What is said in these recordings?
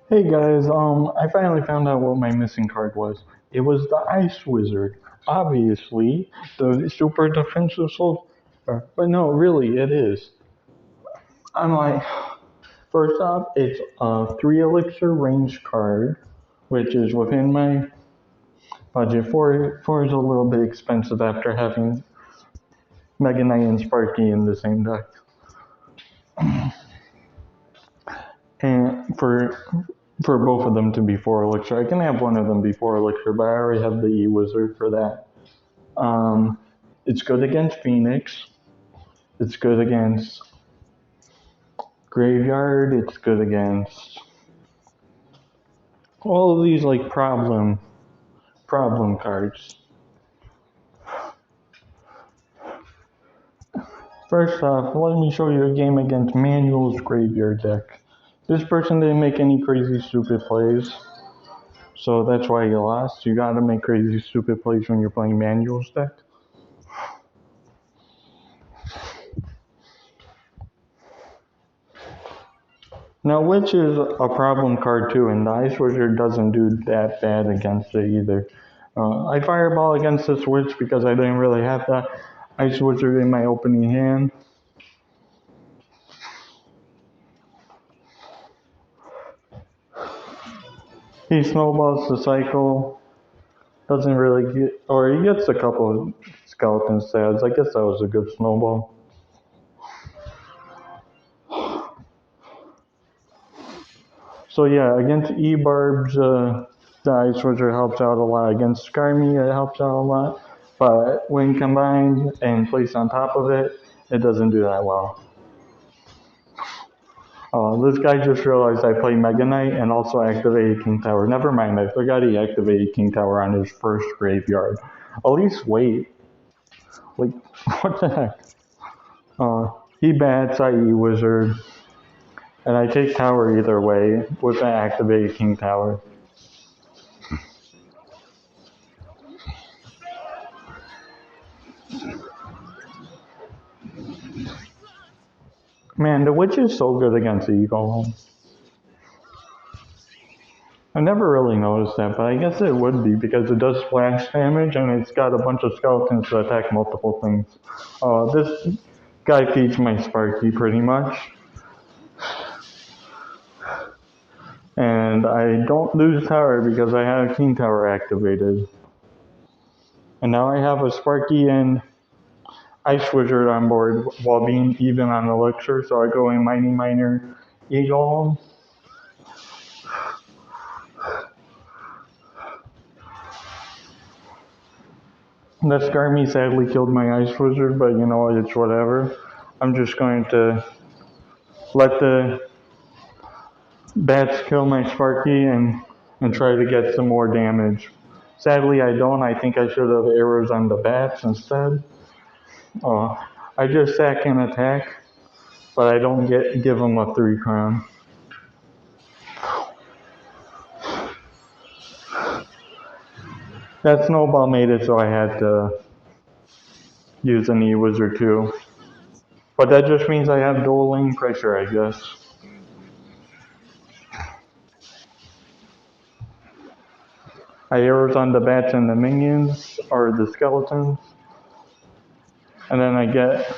Hey guys, I finally found out what my missing card was. It was the Ice Wizard. Obviously, the super defensive soul. But no, really, it is. I'm like, first off, it's a 3 elixir range card, which is within my budget. Four is a little bit expensive after having Mega Knight and Sparky in the same deck. And for both of them to be 4 elixir, I can have one of them be 4 elixir, but I already have the E Wizard for that. Um, it's good against Phoenix. It's good against Graveyard. It's good against all of these like problem cards. First off, let me show you a game against Manuel's Graveyard deck. This person didn't make any crazy stupid plays, so that's why you lost. You gotta make crazy stupid plays when you're playing Manuel's deck. Now, Witch is a problem card too, and the Ice Wizard doesn't do that bad against it either. I Fireball against this Witch because I didn't really have the Ice Wizard in my opening hand. He snowballs the cycle, doesn't really get, or he gets a couple of skeleton stabs. I guess that was a good snowball. So yeah, against E-Barbs, the Ice Wizard helps out a lot. Against Skarmy, it helps out a lot. But when combined and placed on top of it, it doesn't do that well. This guy just realized I play Mega Knight and also activated King Tower. Never mind, I forgot he activated King Tower on his first graveyard. At least wait. Like, what the heck? He bats, I E Wizard, and I take Tower either way with an activated King Tower. Man, the Witch is so good against Eagle. I never really noticed that, but I guess it would be because it does splash damage and it's got a bunch of skeletons to attack multiple things. This guy feeds my Sparky pretty much. And I don't lose tower because I have King Tower activated. And now I have a Sparky and Ice Wizard on board while being even on Elixir, so I go in Mighty Miner, Eagle. That Skarmy sadly killed my Ice Wizard, but you know what, it's whatever. I'm just going to let the bats kill my Sparky and try to get some more damage. Sadly, I don't. I think I should have arrows on the bats instead. I just sack and attack, but I don't give them a 3 crown. That snowball made it so I had to use an E-Wizard too. But that just means I have dueling pressure, I guess. I arrows on the bats and the minions, or the skeletons. And then I get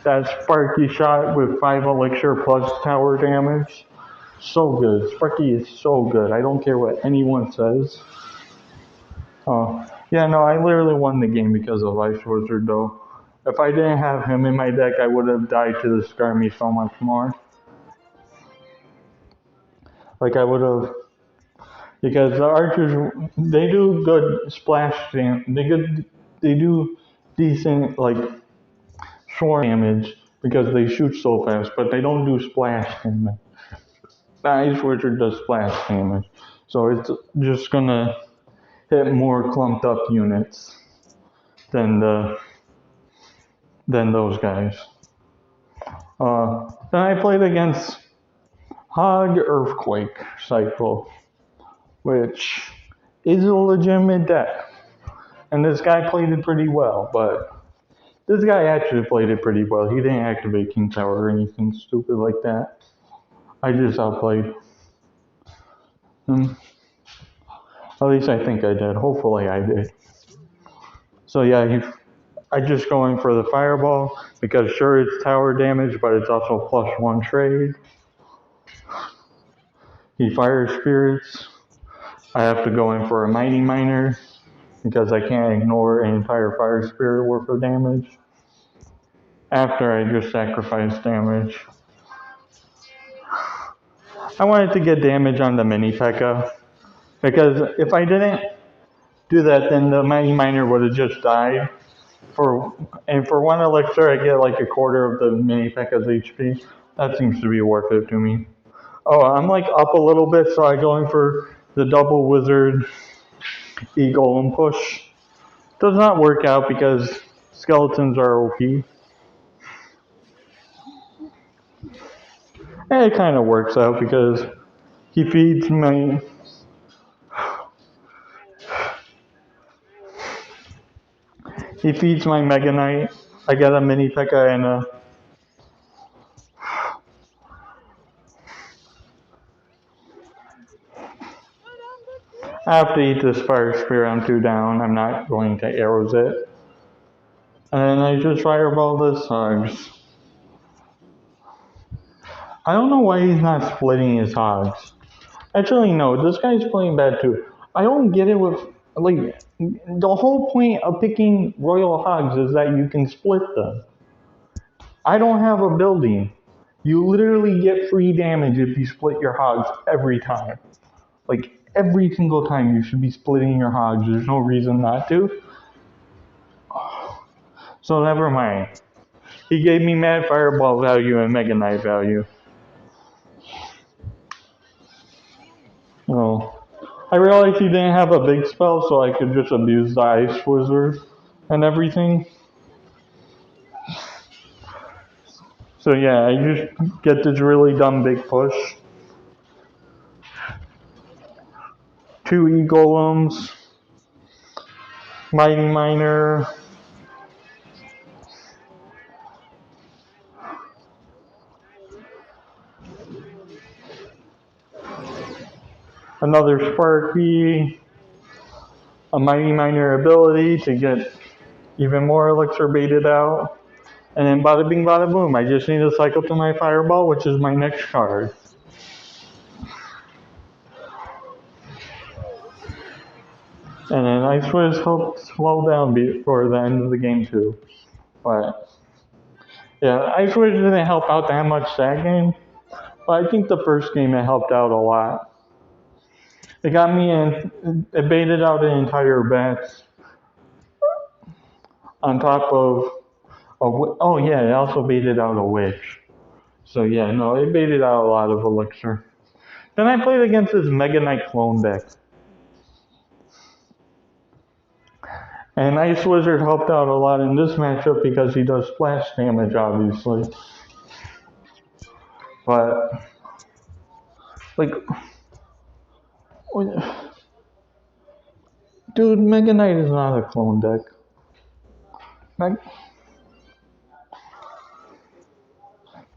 that Sparky shot with 5 elixir plus tower damage. So good. Sparky is so good. I don't care what anyone says. Yeah, no, I literally won the game because of Ice Wizard though. If I didn't have him in my deck, I would have died to the Skarmy so much more. Like I would have, because the archers, they do good splash damage. They do decent like swarm damage because they shoot so fast, but they don't do splash damage. The Ice Wizard does splash damage, so it's just gonna hit more clumped up units than those guys. Then I played against Hog Earthquake Cycle, which is a legitimate deck. And this guy played it pretty well, but this guy actually played it pretty well. He didn't activate King Tower or anything stupid like that. I just outplayed. Hmm. At least I think I did. Hopefully I did. So yeah, I just going for the fireball because sure it's tower damage, but it's also +1 trade. He fires spirits. I have to go in for a mighty miner because I can't ignore an entire fire spirit worth of damage. After I just sacrifice damage. I wanted to get damage on the mini P.E.K.K.A. because if I didn't do that, then the mighty miner would have just died. For one elixir, I get like a quarter of the mini P.E.K.K.A's HP. That seems to be worth it to me. Oh, I'm like up a little bit, so I go in for the double wizard eagle and push. Does not work out because skeletons are OP. And it kind of works out because he feeds my he feeds my Mega Knight. I get a mini P.E.K.K.A. and a I have to eat this fire spear. I'm 2 down. I'm not going to arrows it. And I just fireball this hogs. I don't know why he's not splitting his hogs. Actually, no, this guy's playing bad too. I don't get it with, like, the whole point of picking royal hogs is that you can split them. I don't have a building. You literally get free damage if you split your hogs every time. Like, every single time you should be splitting your hogs. There's no reason not to. So never mind. He gave me mad fireball value and Mega Knight value. Oh. I realized he didn't have a big spell, so I could just abuse the Ice Wizard and everything. So yeah, I just get this really dumb big push. 2 E-Golems, Mighty Miner, another Sparky, a Mighty Miner ability to get even more elixir baited out. And then bada bing bada boom, I just need to cycle to my Fireball, which is my next card. And then Ice Wiz helped slow down before the end of the game too. But yeah, Ice Wiz didn't help out that much that game. But I think the first game it helped out a lot. It got me in, it baited out an entire batch on top of oh yeah, it also baited out a witch. So yeah, no, it baited out a lot of elixir. Then I played against this Mega Knight clone deck. And Ice Wizard helped out a lot in this matchup because he does splash damage, obviously. But, like, dude, Mega Knight is not a clone deck.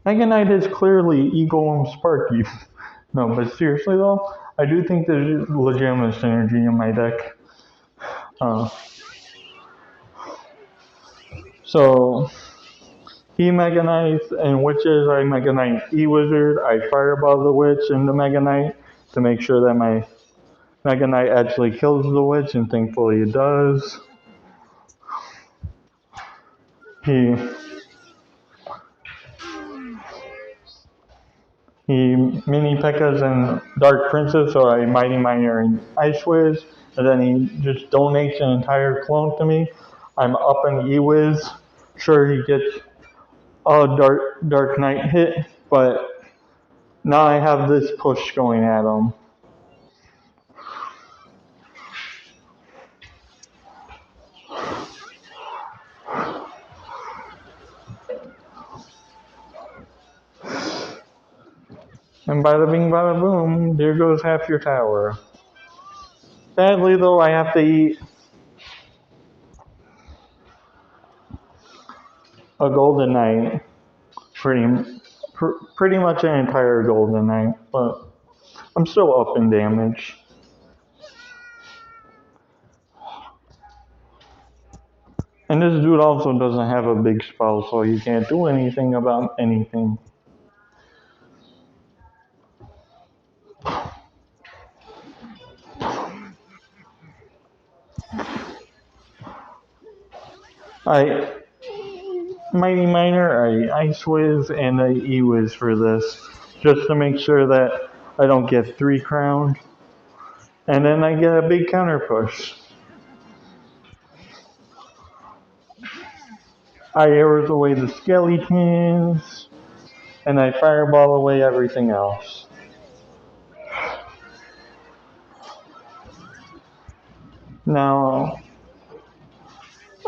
Mega Knight is clearly Eagle and Sparky. No, but seriously though, I do think there's legitimate synergy in my deck. So, he Mega Knights and Witches, I Mega Knight E-Wizard, I Fireball the Witch and the Mega Knight to make sure that my Mega Knight actually kills the Witch, and thankfully it does. He mini P.E.K.K.As and Dark Princess, so I Mighty Miner and Ice Wiz, and then he just donates an entire clone to me. I'm up in E-Wiz. Sure, he gets a Dark Knight hit, but now I have this push going at him. And bada bing bada boom, there goes half your tower. Sadly though, I have to eat a Golden Knight. Pretty much an entire Golden Knight, but I'm still up in damage. And this dude also doesn't have a big spell, so he can't do anything about anything. I Mighty Miner, I Ice Whiz, and I E-Whiz for this, just to make sure that I don't get 3 crowned. And then I get a big counter push. I arrows away the skeletons, and I fireball away everything else. Now,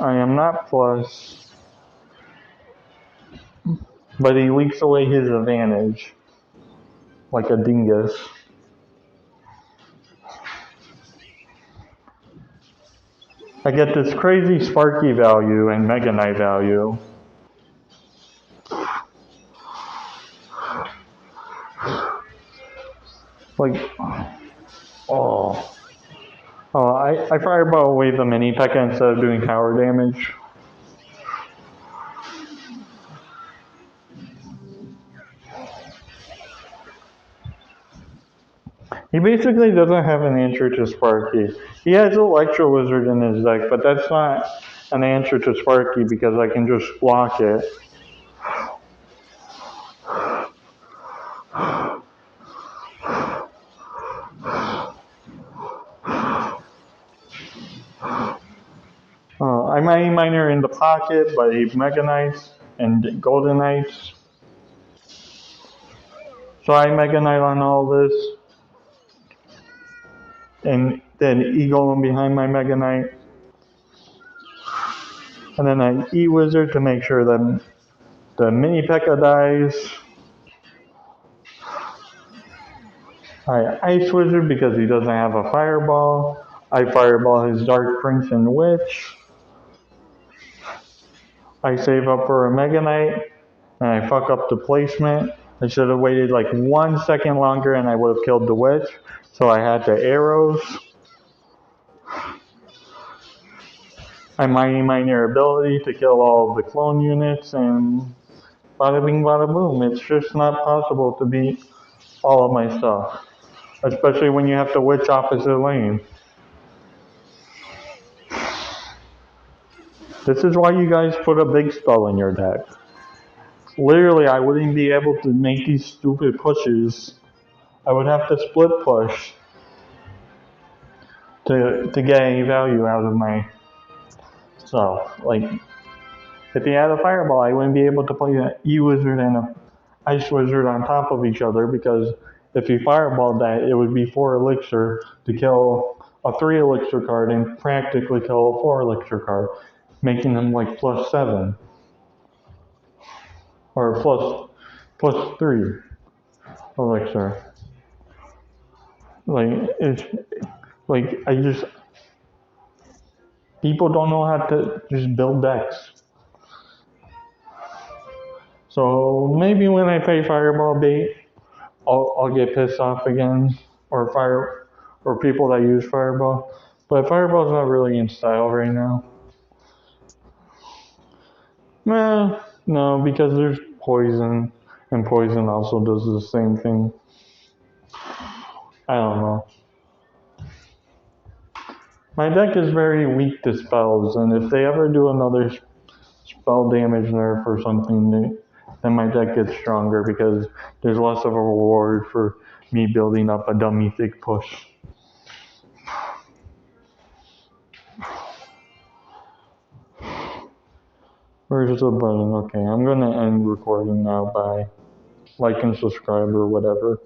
I am not plus, but he leaks away his advantage, like a dingus. I get this crazy Sparky value and Mega Knight value. Like, oh. Oh, I fireball away the mini P.E.K.K.A instead of doing tower damage. He basically doesn't have an answer to Sparky. He has Electro Wizard in his deck, but that's not an answer to Sparky because I can just block it. I Mighty Miner in the pocket, but he Mega Knights and Golden Knights. So I Mega Knight on all this. And then Eagle behind my Mega Knight. And then I E-Wizard to make sure that the mini P.E.K.K.A dies. I Ice Wizard because he doesn't have a Fireball. I Fireball his Dark Prince and Witch. I save up for a Mega Knight, and I fuck up the placement. I should have waited like 1 second longer and I would have killed the Witch. So I had the arrows. I Mighty Miner ability to kill all of the clone units, and bada bing bada boom. It's just not possible to beat all of my stuff. Especially when you have to Witch opposite lane. This is why you guys put a big spell in your deck. Literally, I wouldn't be able to make these stupid pushes. I would have to split push to get any value out of my stuff. Like, if he had a Fireball, I wouldn't be able to play an E-Wizard and an Ice Wizard on top of each other, because if he Fireballed that, it would be 4 Elixir to kill a 3 Elixir card and practically kill a 4 Elixir card, making him like +7. Or plus 3 Elixir. Like, it's like, people don't know how to just build decks. So maybe when I play Fireball bait, I'll get pissed off again, or people that use Fireball. But Fireball's not really in style right now. No, because there's Poison, and Poison also does the same thing. I don't know. My deck is very weak to spells, and if they ever do another spell damage nerf or something, then my deck gets stronger because there's less of a reward for me building up a dummy thick push. Where's the button? Okay, I'm gonna end recording now. Bye. Like and subscribe or whatever.